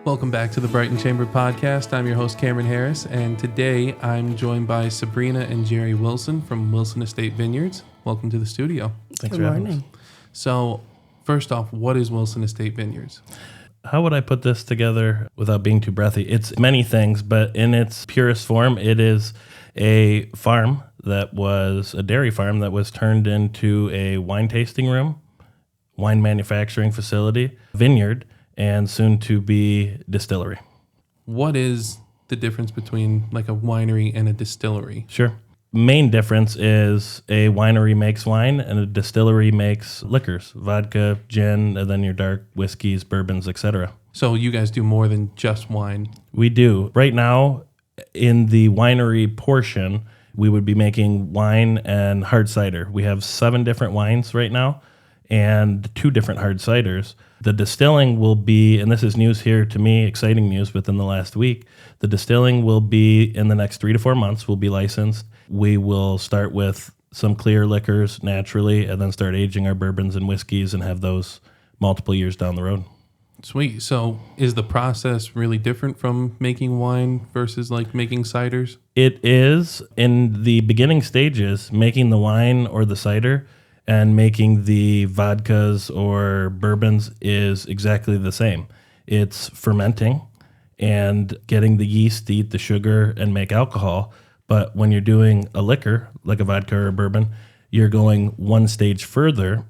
Welcome back to the Brighton Chamber podcast. I'm your host, Cameron Harris, and today I'm joined by Sabrina and Jerry Wilson from Wilson Estate Vineyards. Welcome to the studio. Thanks for having us. So, first off, what is Wilson Estate Vineyards? How would I put this together without being too breathy? It's many things, but in its purest form, it is a farm that was a dairy farm that was turned into a wine tasting room, wine manufacturing facility, vineyard, and soon to be distillery. What is the difference between like a winery and a distillery? Sure. Main difference is a winery makes wine and a distillery makes liquors, vodka, gin, and then your dark whiskeys, bourbons, etc. So you guys do more than just wine? We do. Right now, in the winery portion, we would be making wine and hard cider. We have 7 different wines right now and 2 different hard ciders. The distilling will be, and this is news here to me, exciting news within the last week, the distilling will be in the next 3 to 4 months, will be licensed. We will start with some clear liquors naturally and then start aging our bourbons and whiskeys and have those multiple years down the road. Sweet. So is the process really different from making wine versus like making ciders? It is. In the beginning stages, making the wine or the cider and making the vodkas or bourbons is exactly the same. It's fermenting and getting the yeast to eat the sugar and make alcohol. But when you're doing a liquor, like a vodka or a bourbon, you're going one stage further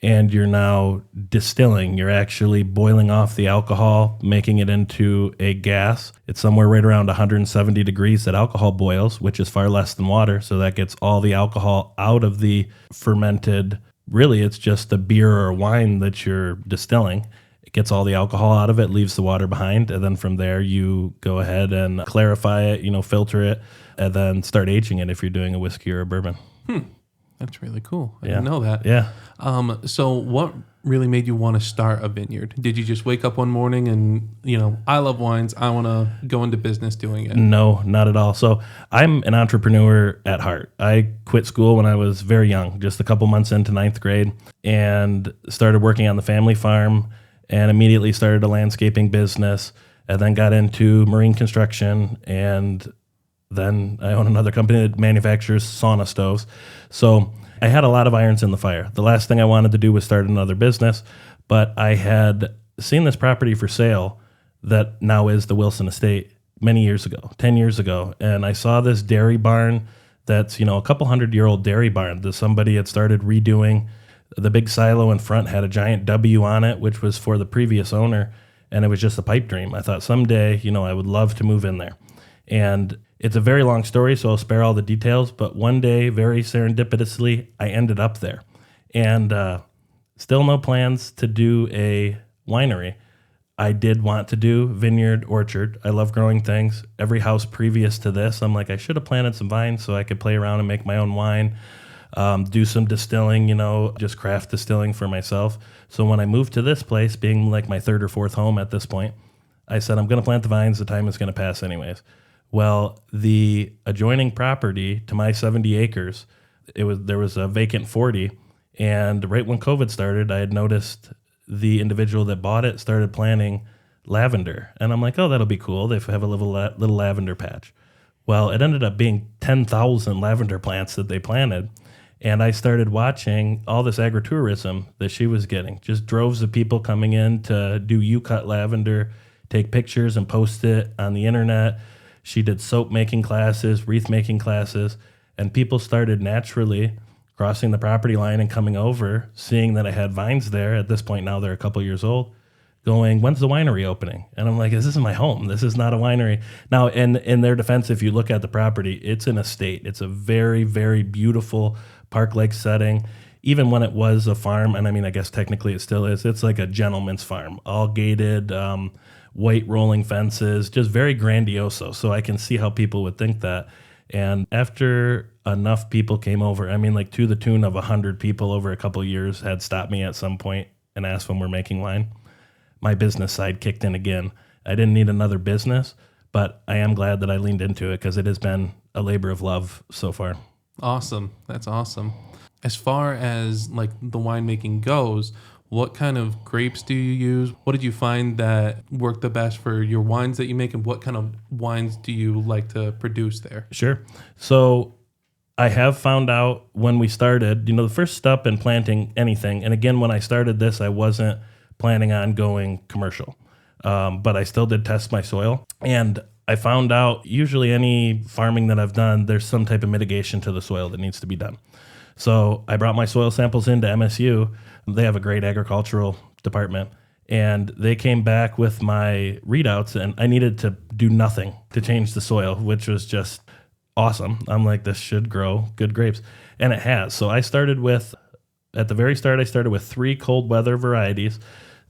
and you're now distilling. You're actually boiling off the alcohol, making it into a gas. It's somewhere right around 170 degrees that alcohol boils, which is far less than water. So that gets all the alcohol out of the fermented. Really, it's just a beer or wine that you're distilling. It gets all the alcohol out of it, leaves the water behind. And then from there, you go ahead and clarify it, filter it, and then start aging it if you're doing a whiskey or a bourbon. That's really cool. I didn't know that. Yeah. So what really made you want to start a vineyard? Did you just wake up one morning and, I love wines, I want to go into business doing it? No, not at all. So I'm an entrepreneur at heart. I quit school when I was very young, just a couple months into 9th grade, and started working on the family farm and immediately started a landscaping business and then got into marine construction, and then I own another company that manufactures sauna stoves. So I had a lot of irons in the fire. The last thing I wanted to do was start another business, but I had seen this property for sale that now is the Wilson Estate many years ago, 10 years ago. And I saw this dairy barn that's, a couple 100-year-old dairy barn that somebody had started redoing. The big silo in front had a giant W on it, which was for the previous owner. And it was just a pipe dream. I thought someday, I would love to move in there. And it's a very long story, so I'll spare all the details. But one day, very serendipitously, I ended up there. And still no plans to do a winery. I did want to do vineyard, orchard. I love growing things. Every house previous to this, I'm like, I should have planted some vines so I could play around and make my own wine, do some distilling, just craft distilling for myself. So when I moved to this place, being like my 3rd or 4th home at this point, I said, I'm going to plant the vines. The time is going to pass anyways. Well, the adjoining property to my 70 acres, there was a vacant 40, and right when COVID started, I had noticed the individual that bought it started planting lavender, and I'm like, oh, that'll be cool. They have a little lavender patch. Well, it ended up being 10,000 lavender plants that they planted, and I started watching all this agritourism that she was getting, just droves of people coming in to do U-cut lavender, take pictures and post it on the internet. She did soap making classes, wreath making classes, and people started naturally crossing the property line and coming over, seeing that I had vines there. At this point now, they're a couple years old, going, when's the winery opening? And I'm like, this is my home. This is not a winery. Now, in their defense, if you look at the property, it's an estate. It's a very, very beautiful park-like setting. Even when it was a farm, and I guess technically it still is, it's like a gentleman's farm, all gated, white rolling fences, just very grandioso. So I can see how people would think that. And after enough people came over, to the tune of 100 people over a couple of years had stopped me at some point and asked when we're making wine, my business side kicked in again. I didn't need another business, but I am glad that I leaned into it because it has been a labor of love so far. Awesome. That's awesome. As far as like the winemaking goes, What kind of grapes do you use? What did you find that worked the best for your wines that you make, and what kind of wines do you like to produce there? Sure. So I have found out when we started, the first step in planting anything, and again, when I started this, I wasn't planning on going commercial, but I still did test my soil. And I found out usually any farming that I've done, there's some type of mitigation to the soil that needs to be done. So I brought my soil samples into MSU. They have a great agricultural department, and they came back with my readouts, and I needed to do nothing to change the soil, which was just awesome. I'm like, this should grow good grapes, and it has. So at the very start, I started with 3 cold weather varieties.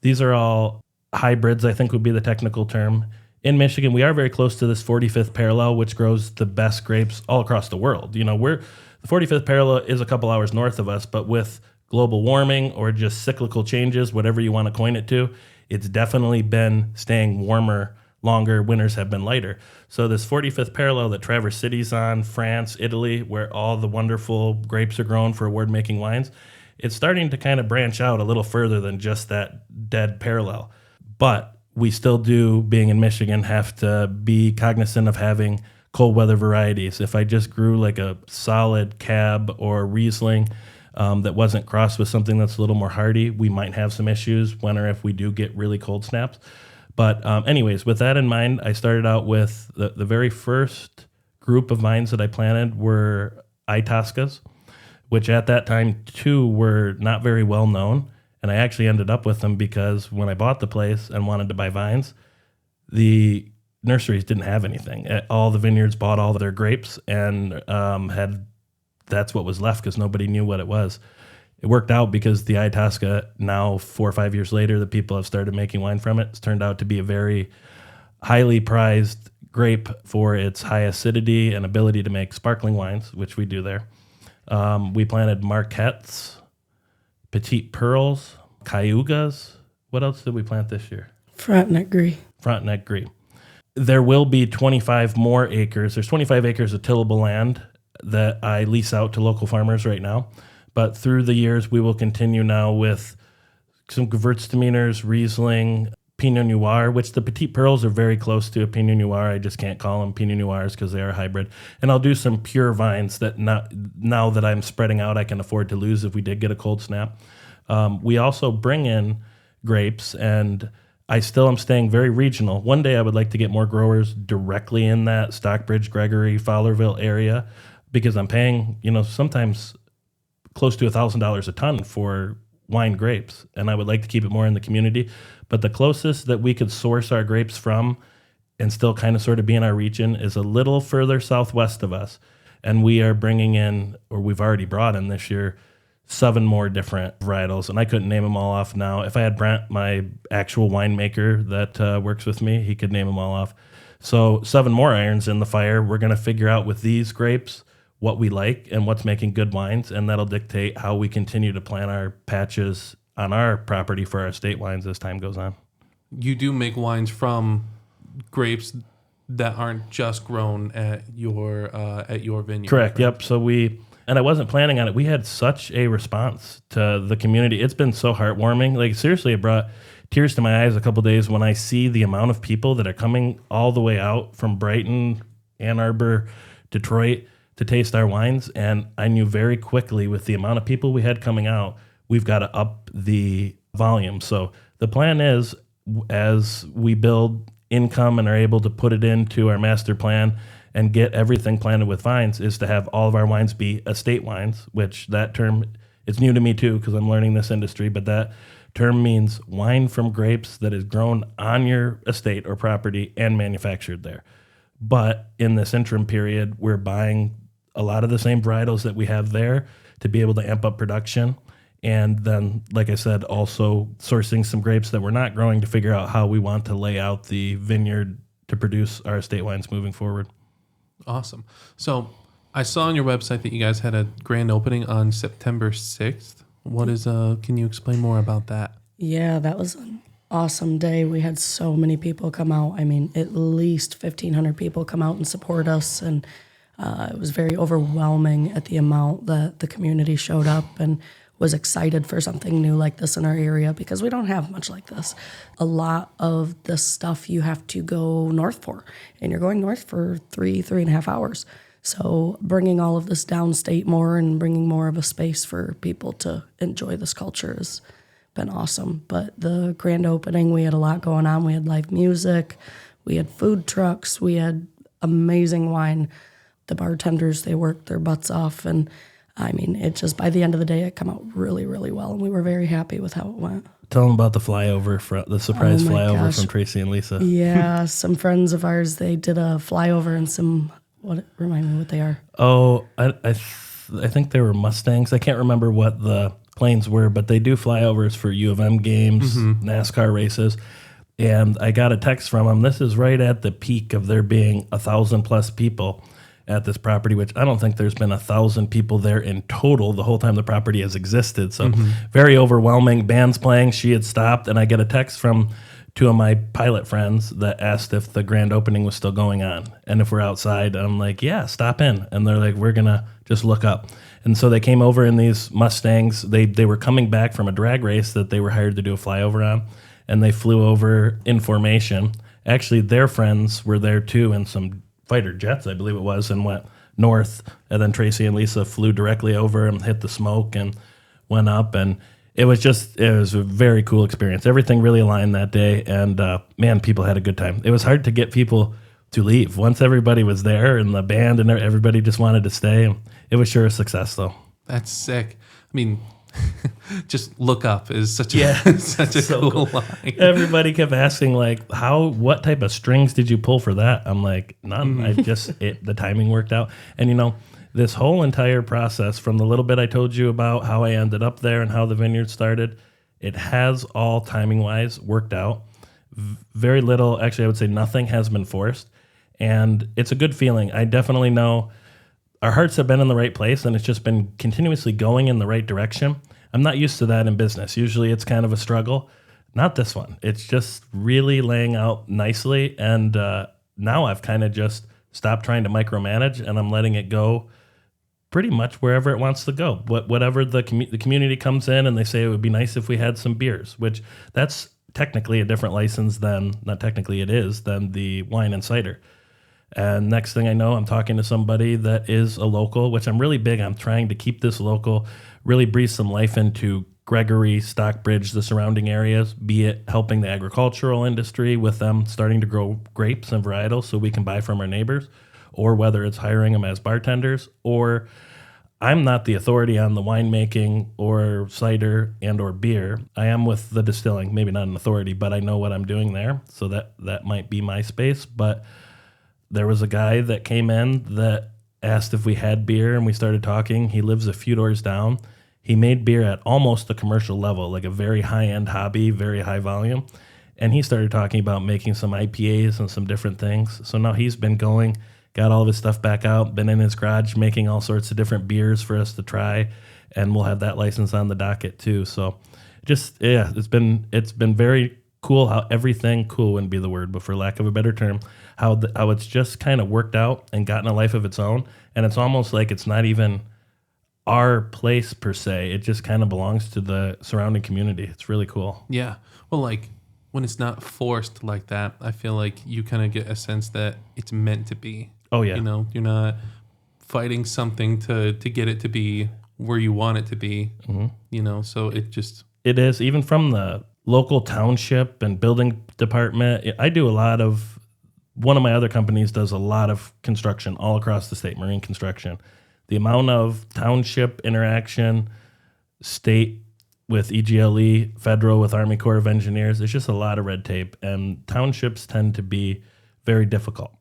These are all hybrids, I think would be the technical term. In Michigan, we are very close to this 45th parallel, which grows the best grapes all across the world. The 45th parallel is a couple hours north of us, but with global warming or just cyclical changes, whatever you want to coin it to, it's definitely been staying warmer longer. Winters have been lighter. So this 45th parallel that Traverse City's on, France, Italy, where all the wonderful grapes are grown for award-making wines, it's starting to kind of branch out a little further than just that dead parallel. But we still do, being in Michigan, have to be cognizant of having cold weather varieties. If I just grew like a solid Cab or Riesling that wasn't crossed with something that's a little more hardy, we might have some issues when or if we do get really cold snaps. But anyways, with that in mind, I started out with the very first group of vines that I planted were Itascas, which at that time too were not very well known. And I actually ended up with them because when I bought the place and wanted to buy vines, the nurseries didn't have anything. All the vineyards bought all of their grapes and that's what was left because nobody knew what it was. It worked out because the Itasca, now 4 or 5 years later, the people have started making wine from it. It's turned out to be a very highly prized grape for its high acidity and ability to make sparkling wines, which we do there. We planted Marquettes, Petite Pearls, Cayugas. What else did we plant this year? Frontenac Gris. There will be 25 more acres. There's 25 acres of tillable land that I lease out to local farmers right now. But through the years, we will continue now with some Gewürztraminers, Riesling, Pinot Noir, which the Petite Pearls are very close to a Pinot Noir. I just can't call them Pinot Noirs because they are hybrid. And I'll do some pure vines that now that I'm spreading out, I can afford to lose if we did get a cold snap. We also bring in grapes, and I still am staying very regional. One day I would like to get more growers directly in that Stockbridge, Gregory, Fowlerville area because I'm paying, sometimes close to $1,000 a ton for wine grapes, and I would like to keep it more in the community. But the closest that we could source our grapes from and still kind of sort of be in our region is a little further southwest of us. And we are bringing in, or we've already brought in this year, 7 more different varietals, and I couldn't name them all off now. If I had Brent, my actual winemaker that works with me, he could name them all off. So 7 more irons in the fire. We're going to figure out with these grapes what we like and what's making good wines, and that'll dictate how we continue to plant our patches on our property for our estate wines as time goes on. You do make wines from grapes that aren't just grown at your vineyard. Correct. Yep. So and I wasn't planning on it. We had such a response to the community. It's been so heartwarming. Like seriously, it brought tears to my eyes a couple days when I see the amount of people that are coming all the way out from Brighton, Ann Arbor, Detroit to taste our wines. And I knew very quickly with the amount of people we had coming out, we've got to up the volume. So the plan is, as we build income and are able to put it into our master plan and get everything planted with vines, is to have all of our wines be estate wines, which that term, it's new to me too because I'm learning this industry, but that term means wine from grapes that is grown on your estate or property and manufactured there. But in this interim period, we're buying a lot of the same varietals that we have there to be able to amp up production. And then, like I said, also sourcing some grapes that we're not growing to figure out how we want to lay out the vineyard to produce our estate wines moving forward. Awesome. So I saw on your website that you guys had a grand opening on September 6th. Can you explain more about that? Yeah, that was an awesome day. We had so many people come out. I mean, at least 1,500 people come out and support us. And it was very overwhelming at the amount that the community showed up. And was excited for something new like this in our area because we don't have much like this. A lot of the stuff you have to go north for, and you're going north for 3.5 hours. So bringing all of this downstate more and bringing more of a space for people to enjoy this culture has been awesome. But the grand opening, we had a lot going on. We had live music, we had food trucks, we had amazing wine. The bartenders, they worked their butts off. And I mean, it just, by the end of the day, it came out really, really well. And we were very happy with how it went. Tell them about the flyover, the surprise flyover gosh. from Tracy and Lisa. Yeah, some friends of ours, they did a flyover and remind me what they are. Oh, I think they were Mustangs. I can't remember what the planes were, but they do flyovers for U of M games, NASCAR races. And I got a text from them. This is right at the peak of there being 1,000+ people at this property, which I don't think there's been 1,000 people there in total the whole time the property has existed. So very overwhelming. Bands playing. She had stopped, and I get a text from 2 of my pilot friends that asked if the grand opening was still going on and if we're outside. I'm like, yeah, stop in. And they're like, we're gonna just look up. And so they came over in these Mustangs. They were coming back from a drag race that they were hired to do a flyover on, and they flew over in formation. Actually, their friends were there too in some fighter jets, I believe it was, and went north. And then Tracy and Lisa flew directly over and hit the smoke and went up. And it was a very cool experience. Everything really aligned that day. And man, people had a good time. It was hard to get people to leave. Once everybody was there and the band and everybody just wanted to stay, it was sure a success though. That's sick. I mean, just look up is such a so cool line. Everybody kept asking like, what type of strings did you pull for that? I'm like, none. The timing worked out. And this whole entire process, from the little bit I told you about how I ended up there and how the vineyard started, it has all timing wise worked out. Very little, actually I would say nothing has been forced. And it's a good feeling. I definitely know our hearts have been in the right place, and it's just been continuously going in the right direction. I'm not used to that in business. Usually it's kind of a struggle. Not this one. It's just really laying out nicely, and now I've kind of just stopped trying to micromanage, and I'm letting it go pretty much wherever it wants to go. Whatever the community comes in and they say it would be nice if we had some beers, which that's technically a different license than the wine and cider. And next thing I know, I'm talking to somebody that is a local, which I'm really big. I'm trying to keep this local, really breathe some life into Gregory, Stockbridge, the surrounding areas, be it helping the agricultural industry with them starting to grow grapes and varietals so we can buy from our neighbors, or whether it's hiring them as bartenders, or I'm not the authority on the winemaking or cider and or beer. I am with the distilling, maybe not an authority, but I know what I'm doing there. So that might be my space. But there was a guy that came in that asked if we had beer, and we started talking. He lives a few doors down. He made beer at almost the commercial level, like a very high-end hobby, very high volume. And he started talking about making some IPAs and some different things. So now he's been going, got all of his stuff back out, been in his garage making all sorts of different beers for us to try, and we'll have that license on the docket too. So it's been very cool how everything, cool wouldn't be the word, but for lack of a better term, how it's just kind of worked out and gotten a life of its own. And it's almost like it's not even our place per se. It just kind of belongs to the surrounding community. It's really cool. Yeah. Well, like when it's not forced like that, I feel like you kind of get a sense that it's meant to be. Oh yeah. You're not fighting something to get it to be where you want it to be. Mm-hmm. So it is, even from the local township and building department. One of my other companies does a lot of construction all across the state, marine construction. The amount of township interaction, state with EGLE, federal with Army Corps of Engineers, there's just a lot of red tape, and townships tend to be very difficult.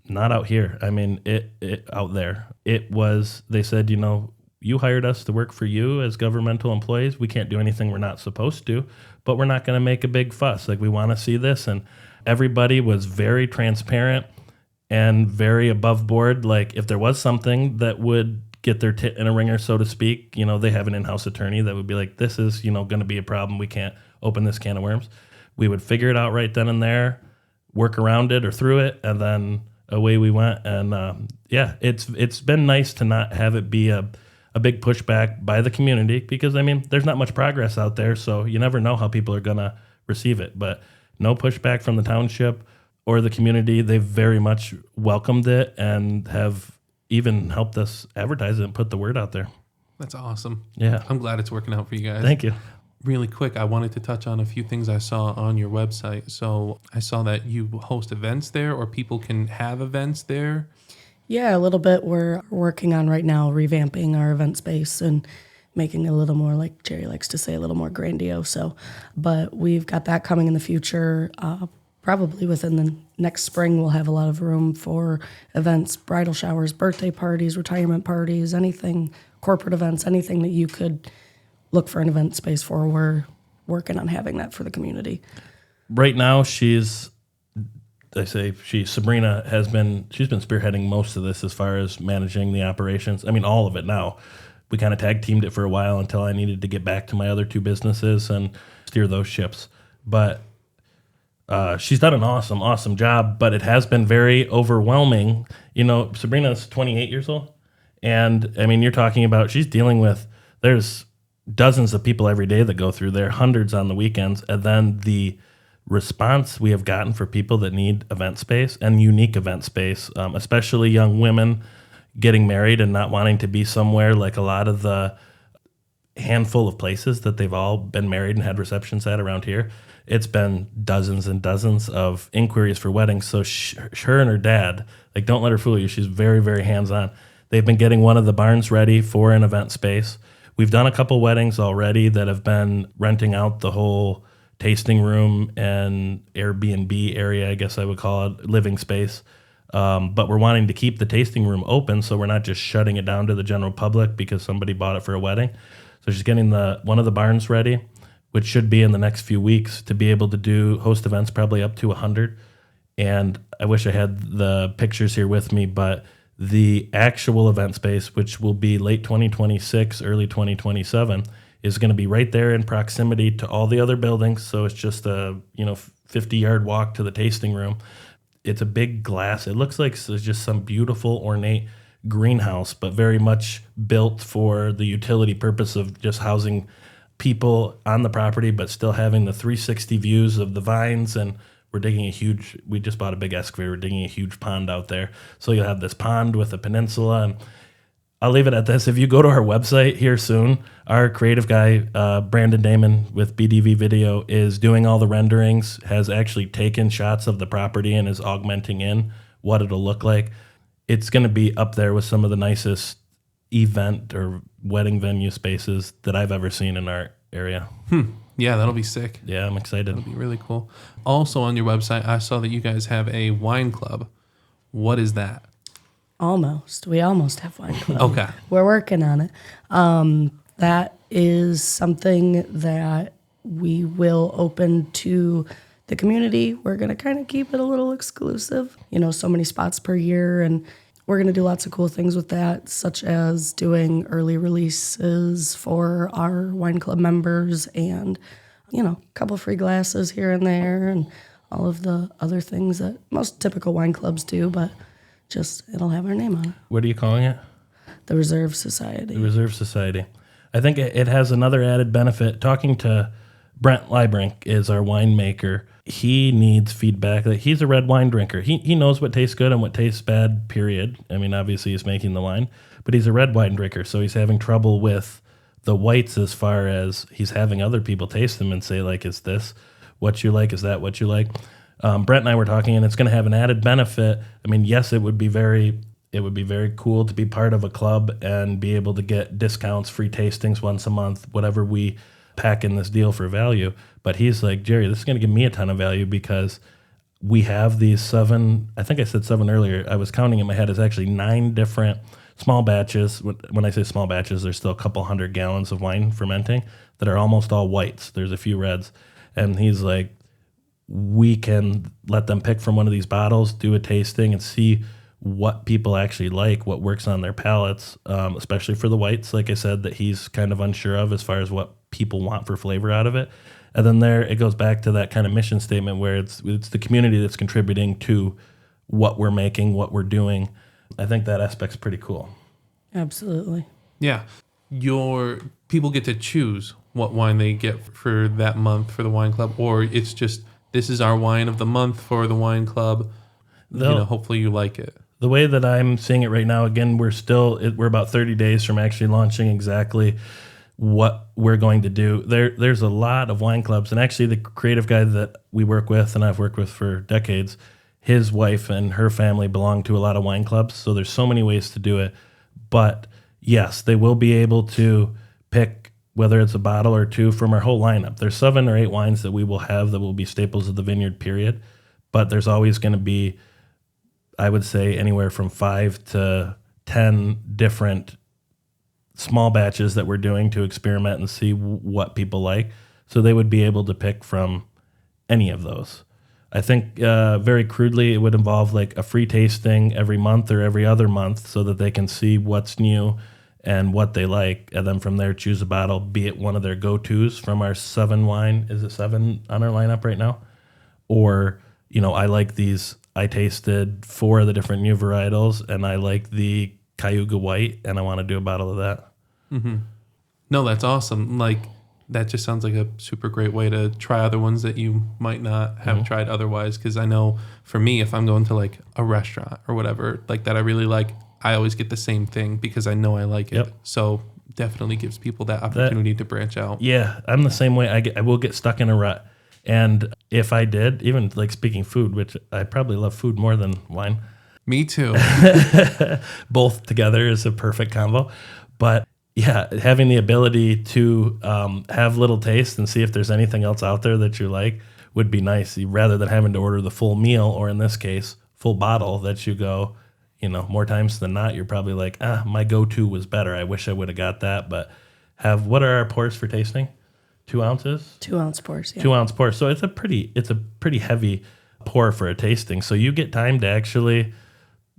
Not out here. I mean, it out there. They said, you hired us to work for you as governmental employees. We can't do anything we're not supposed to, but we're not going to make a big fuss. Like, we want to see this. And everybody was very transparent and very above board. Like, if there was something that would get their tit in a ringer, so to speak, they have an in-house attorney that would be like, this is, going to be a problem. We can't open this can of worms. We would figure it out right then and there, work around it or through it, and then away we went. And it's been nice to not have it be a a big pushback by the community because, I mean, there's not much progress out there, so you never know how people are going to receive it. But no pushback from the township or the community. They've very much welcomed it and have even helped us advertise it and put the word out there. That's awesome. Yeah. I'm glad it's working out for you guys. Thank you. Really quick, I wanted to touch on a few things I saw on your website. So I saw that you host events there, or people can have events there. Yeah, a little bit. We're working on right now revamping our event space and making it a little more, like Jerry likes to say, a little more grandiose. So, but we've got that coming in the future. Probably within the next spring, we'll have a lot of room for events, bridal showers, birthday parties, retirement parties, anything, corporate events, anything that you could look for an event space for. We're working on having that for the community. Right now, Sabrina she's been spearheading most of this as far as managing the operations. I mean, all of it now. We kind of tag teamed it for a while until I needed to get back to my other two businesses and steer those ships. But she's done an awesome job, but it has been very overwhelming. You know, Sabrina's 28 years old. And I mean, you're talking about, she's dealing with, there's dozens of people every day that go through there, hundreds on the weekends. And then the response we have gotten for people that need event space and unique event space, especially young women getting married and not wanting to be somewhere like a lot of the handful of places that they've all been married and had receptions at around here. It's been dozens and dozens of inquiries for weddings. So her and her dad, like, don't let her fool you. She's very, very hands-on. They've been getting one of the barns ready for an event space. We've done a couple weddings already that have been renting out the whole tasting room and Airbnb area, I guess I would call it, living space. But we're wanting to keep the tasting room open, so we're not just shutting it down to the general public because somebody bought it for a wedding. So she's getting one of the barns ready, which should be in the next few weeks, to be able to host events probably up to 100. And I wish I had the pictures here with me, but the actual event space, which will be late 2026, early 2027, is going to be right there in proximity to all the other buildings. So it's just a 50-yard walk to the tasting room. It's a big glass. It looks like it's just some beautiful, ornate greenhouse, but very much built for the utility purpose of just housing people on the property, but still having the 360 views of the vines. And we just bought a big excavator. We're digging a huge pond out there. So you'll have this pond with a peninsula. And I'll leave it at this. If you go to our website here soon, our creative guy, Brandon Damon with BDV Video, is doing all the renderings, has actually taken shots of the property and is augmenting in what it'll look like. It's going to be up there with some of the nicest event or wedding venue spaces that I've ever seen in our area. Yeah, that'll be sick. Yeah, I'm excited. That'll be really cool. Also on your website, I saw that you guys have a wine club. What is that? Almost. We almost have wine club. Okay. We're working on it. That is something that we will open to the community. We're going to kind of keep it a little exclusive. So many spots per year, and we're going to do lots of cool things with that, such as doing early releases for our wine club members and, a couple free glasses here and there and all of the other things that most typical wine clubs do, but just it'll have our name on it. What are you calling it? The Reserve Society. The Reserve Society. I think it has another added benefit. Talking to Brent Liebrink is our winemaker. He needs feedback. He's a red wine drinker. He knows what tastes good and what tastes bad, period. I mean, obviously he's making the wine, but he's a red wine drinker, so he's having trouble with the whites as far as he's having other people taste them and say, like, is this what you like? Is that what you like? Brent and I were talking, and it's going to have an added benefit. I mean, yes, it would be very cool to be part of a club and be able to get discounts, free tastings once a month, whatever we pack in this deal for value. But he's like, Jerry, this is going to give me a ton of value because we have these 7, I think I said 7 earlier. I was counting in my head. It's actually 9 different small batches. When I say small batches, there's still a couple 100 gallons of wine fermenting that are almost all whites. There's a few reds. And he's like, we can let them pick from one of these bottles, do a tasting, and see what people actually like, what works on their palates, especially for the whites, like I said, that he's kind of unsure of as far as what people want for flavor out of it. And then there it goes back to that kind of mission statement where it's the community that's contributing to what we're making, what we're doing. I think that aspect's pretty cool. Absolutely. Yeah. your people get to choose what wine they get for that month for the wine club, or it's just this is our wine of the month for the wine club. Hopefully you like it. The way that I'm seeing it right now, again, we're about 30 days from actually launching exactly what we're going to do. There's a lot of wine clubs, and actually the creative guy that we work with and I've worked with for decades, his wife and her family belong to a lot of wine clubs, so there's so many ways to do it. But yes, they will be able to pick whether it's a bottle or two from our whole lineup. There's 7 or 8 wines that we will have that will be staples of the vineyard, period. But there's always going to be, I would say, anywhere from 5 to 10 different small batches that we're doing to experiment and see what people like. So they would be able to pick from any of those. I think very crudely it would involve like a free tasting every month or every other month so that they can see what's new and what they like. And then from there, choose a bottle, be it one of their go-tos from our 7 wine. Is it 7 on our lineup right now? Or, I like these. I tasted 4 of the different new varietals, and I like the Cayuga White, and I want to do a bottle of that. Mm-hmm. No, that's awesome. Like, that just sounds like a super great way to try other ones that you might not have tried otherwise. Because I know for me, if I'm going to like a restaurant or whatever like that I really like, I always get the same thing because I know I like it. Yep. So definitely gives people that opportunity to branch out. Yeah, I'm the same way. I will get stuck in a rut. And if I did, even like speaking food, which I probably love food more than wine. Me too. Both together is a perfect combo. But yeah, having the ability to have little taste and see if there's anything else out there that you like would be nice, rather than having to order the full meal, or in this case, full bottle that you go, more times than not, you're probably like, my go-to was better. I wish I would have got that. But what are our pours for tasting? 2 ounces? 2 ounce pours, yeah. 2 ounce pour. So it's a pretty heavy pour for a tasting. So you get time to actually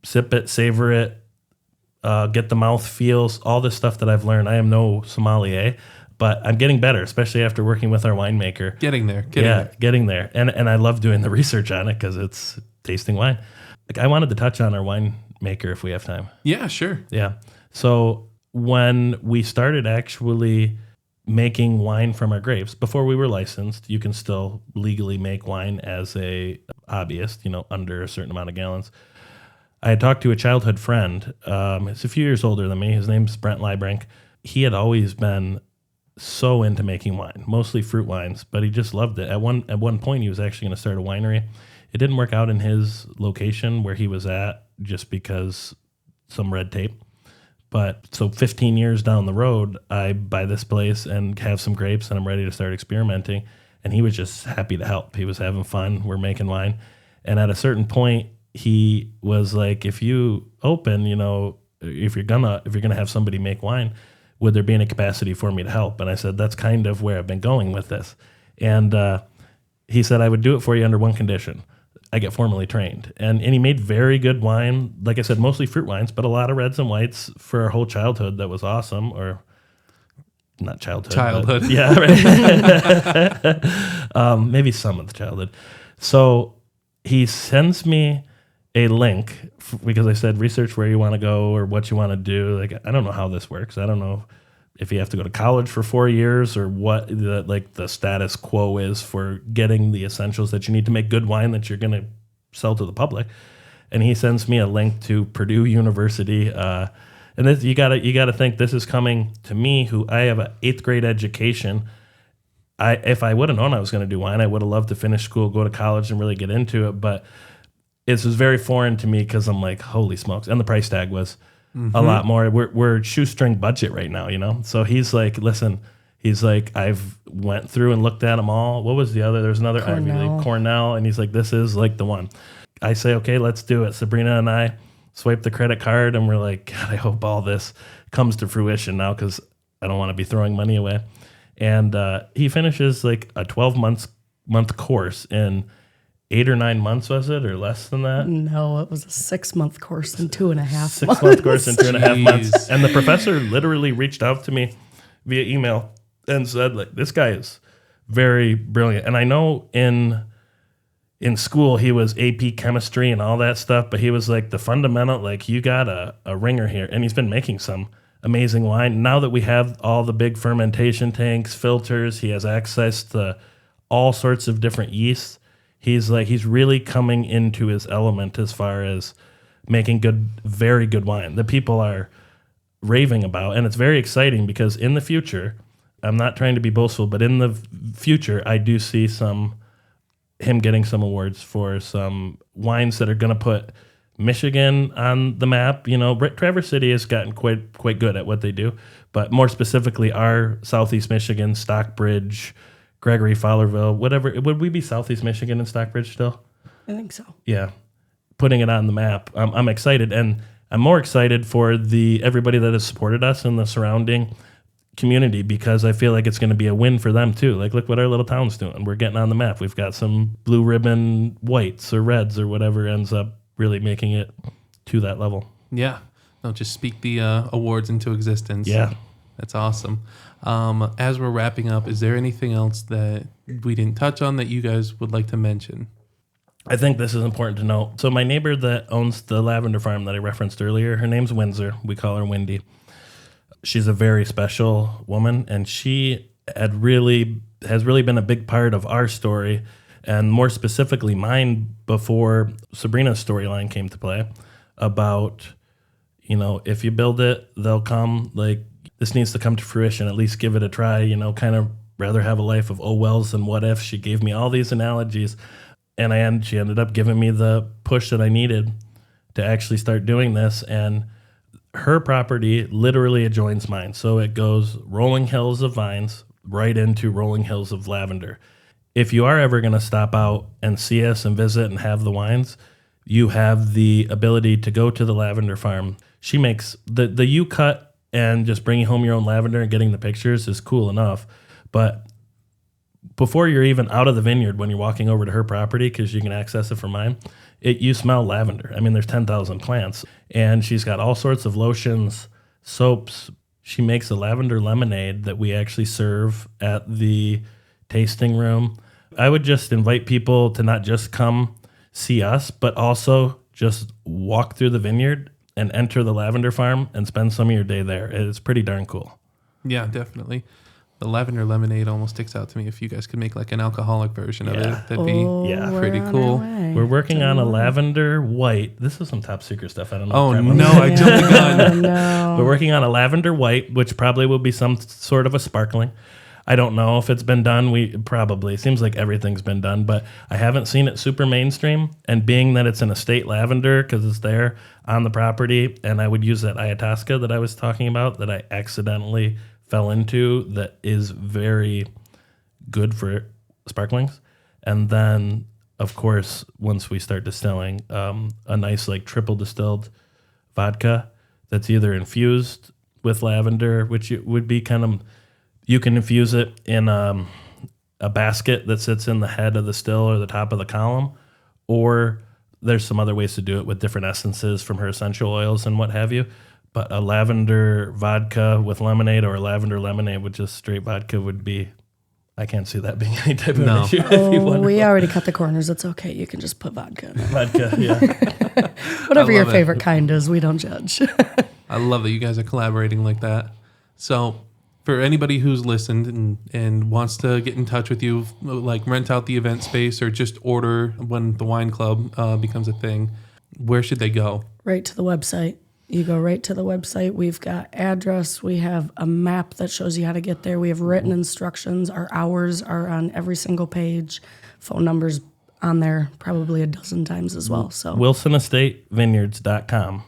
sip it, savor it, get the mouth feels, all this stuff that I've learned. I am no sommelier, but I'm getting better, especially after working with our winemaker. Getting there. Getting there. And I love doing the research on it because it's tasting wine. Like, I wanted to touch on our winemaker if we have time. Yeah, sure. Yeah. So when we started actually making wine from our grapes, before we were licensed, you can still legally make wine as a hobbyist, under a certain amount of gallons. I had talked to a childhood friend. He's a few years older than me. His name's Brent Liebrink. He had always been so into making wine, mostly fruit wines, but he just loved it. At one point, he was actually going to start a winery. It didn't work out in his location where he was at just because some red tape. But so 15 years down the road, I buy this place and have some grapes, and I'm ready to start experimenting. And he was just happy to help. He was having fun. We're making wine. And at a certain point, he was like, if you open, if you're gonna have somebody make wine, would there be any capacity for me to help? And I said, that's kind of where I've been going with this. And he said, I would do it for you under one condition. I get formally trained. And he made very good wine. Like I said, mostly fruit wines, but a lot of reds and whites for our whole childhood. That was awesome. Or not childhood. But, yeah, right. Maybe some of the childhood. So he sends me a link because I said, research where you want to go or what you want to do. Like, I don't know how this works. I don't know if you have to go to college for 4 years or what the status quo is for getting the essentials that you need to make good wine that you're going to sell to the public. And he sends me a link to Purdue University. And this, you gotta think this is coming to me, who I have an 8th grade education. If I would have known I was going to do wine, I would have loved to finish school, go to college, and really get into it. But it was very foreign to me because I'm like, holy smokes. And the price tag was a lot more. We're shoestring budget right now, So he's like, listen, I've went through and looked at them all. What was the other? There's another Ivy League, Cornell. And he's like, this is like the one. I say, okay, let's do it. Sabrina and I swipe the credit card and we're like, God, I hope all this comes to fruition now because I don't want to be throwing money away. And he finishes like a 12-month course in 8 or 9 months, was it, or less than that? No, it was a 6-month course in 2.5 months. 6-month course in 2.5 months. And the professor literally reached out to me via email and said, like, this guy is very brilliant. And I know in school he was AP chemistry and all that stuff, but he was like the fundamental, like, you got a ringer here. And he's been making some amazing wine. Now that we have all the big fermentation tanks, filters, he has access to all sorts of different yeasts. He's really coming into his element as far as making very good wine that people are raving about. And it's very exciting because in the future, I'm not trying to be boastful, but in the future, I do see him getting some awards for some wines that are going to put Michigan on the map. You know, Traverse City has gotten quite good at what they do, but more specifically, our Southeast Michigan, Stockbridge, Gregory, Fowlerville, whatever. Would we be Southeast Michigan and Stockbridge still? I think so. Yeah, putting it on the map. I'm excited, and I'm more excited for everybody that has supported us in the surrounding community, because I feel like it's going to be a win for them too. Like, look what our little town's doing. We're getting on the map. We've got some blue ribbon whites or reds or whatever ends up really making it to that level. Yeah. No, just speak the awards into existence. Yeah. That's awesome. As we're wrapping up, is there anything else that we didn't touch on that you guys would like to mention? I think this is important to note. So my neighbor that owns the lavender farm that I referenced earlier, her name's Windsor. We call her Wendy. She's a very special woman, and she has really been a big part of our story, and more specifically mine, before Sabrina's storyline came to play about, you know, if you build it, they'll come. Like, this needs to come to fruition. At least give it a try. You know, kind of rather have a life of oh wells than what if. She gave me all these analogies, and she ended up giving me the push that I needed to actually start doing this. And her property literally adjoins mine. So it goes rolling hills of vines right into rolling hills of lavender. If you are ever going to stop out and see us and visit and have the wines, you have the ability to go to the lavender farm. She makes the you cut, and just bringing home your own lavender and getting the pictures is cool enough. But before you're even out of the vineyard, when you're walking over to her property, because you can access it from mine, you smell lavender. I mean, there's 10,000 plants, and she's got all sorts of lotions, soaps. She makes a lavender lemonade that we actually serve at the tasting room. I would just invite people to not just come see us, but also just walk through the vineyard and enter the lavender farm and spend some of your day there. It's pretty darn cool. Yeah, definitely. The lavender lemonade almost sticks out to me. If you guys could make like an alcoholic version of it, that'd be pretty cool. We're working on a lavender white. This is some top secret stuff. I don't know. Oh, no, I jumped the gun. No. We're working on a lavender white, which probably will be some sort of a sparkling. I don't know if it's been done. It seems like everything's been done, but I haven't seen it super mainstream. And being that it's an estate lavender, because it's there on the property, and I would use that Ayahuasca that I was talking about that I accidentally fell into, that is very good for sparklings. And then, of course, once we start distilling, a nice like triple distilled vodka that's either infused with lavender, which would be kind of, you can infuse it in a basket that sits in the head of the still or the top of the column, or there's some other ways to do it with different essences from her essential oils and what have you. But a lavender vodka with lemonade, or a lavender lemonade with just straight vodka would be, I can't see that being any type of an issue. We already cut the corners. It's okay. You can just put vodka in it. Vodka, yeah. Whatever your favorite kind is, we don't judge. I love that you guys are collaborating like that. So for anybody who's listened and wants to get in touch with you, like rent out the event space or just order when the wine club becomes a thing, where should they go? Right to the website. You go right to the website. We've got address. We have a map that shows you how to get there. We have written instructions. Our hours are on every single page. Phone numbers on there probably a dozen times as well. So WilsonEstateVineyards.com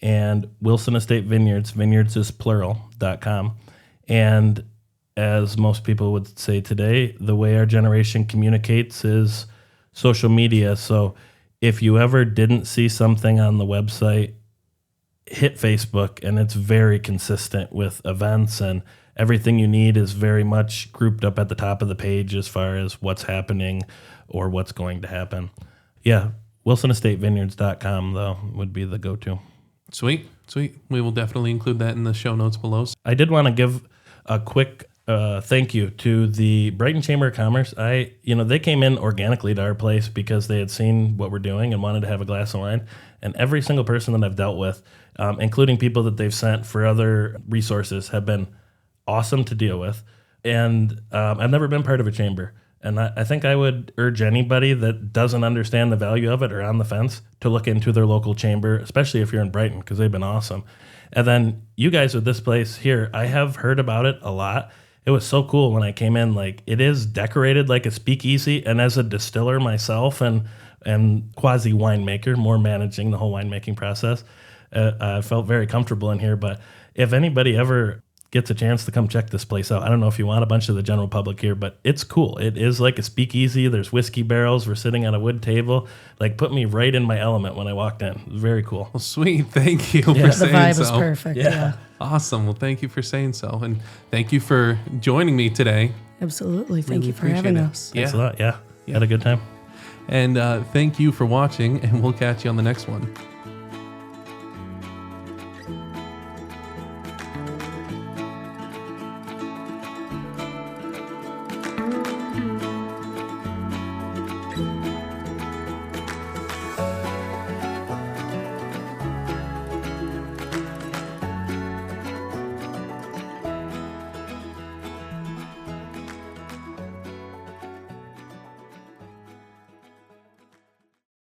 and Wilson Estate Vineyards, vineyards is plural.com. And as most people would say today, the way our generation communicates is social media. So if you ever didn't see something on the website, hit Facebook, and it's very consistent with events, and everything you need is very much grouped up at the top of the page as far as what's happening or what's going to happen. Yeah, WilsonEstateVineyards.com, though, would be the go-to. Sweet. We will definitely include that in the show notes below. I did want to give a quick thank you to the Brighton Chamber of Commerce. They came in organically to our place because they had seen what we're doing and wanted to have a glass of wine. And every single person that I've dealt with, including people that they've sent for other resources, have been awesome to deal with. And I've never been part of a chamber. And I think I would urge anybody that doesn't understand the value of it or on the fence to look into their local chamber, especially if you're in Brighton, because they've been awesome. And then you guys with this place here, I have heard about it a lot. It was so cool when I came in. Like, it is decorated like a speakeasy. And as a distiller myself and quasi winemaker, more managing the whole winemaking process, I felt very comfortable in here. But if anybody ever gets a chance to come check this place out, I don't know if you want a bunch of the general public here, but it's cool. It is like a speakeasy. There's whiskey barrels. We're sitting at a wood table. Like, put me right in my element when I walked in. It was very cool. Well, sweet. Thank you for saying so. The vibe is perfect. Yeah. Awesome. Well, thank you for saying so. And thank you for joining me today. Absolutely. Thank Really you for having us. Thanks a lot. Yeah. Had a good time. And thank you for watching, and we'll catch you on the next one.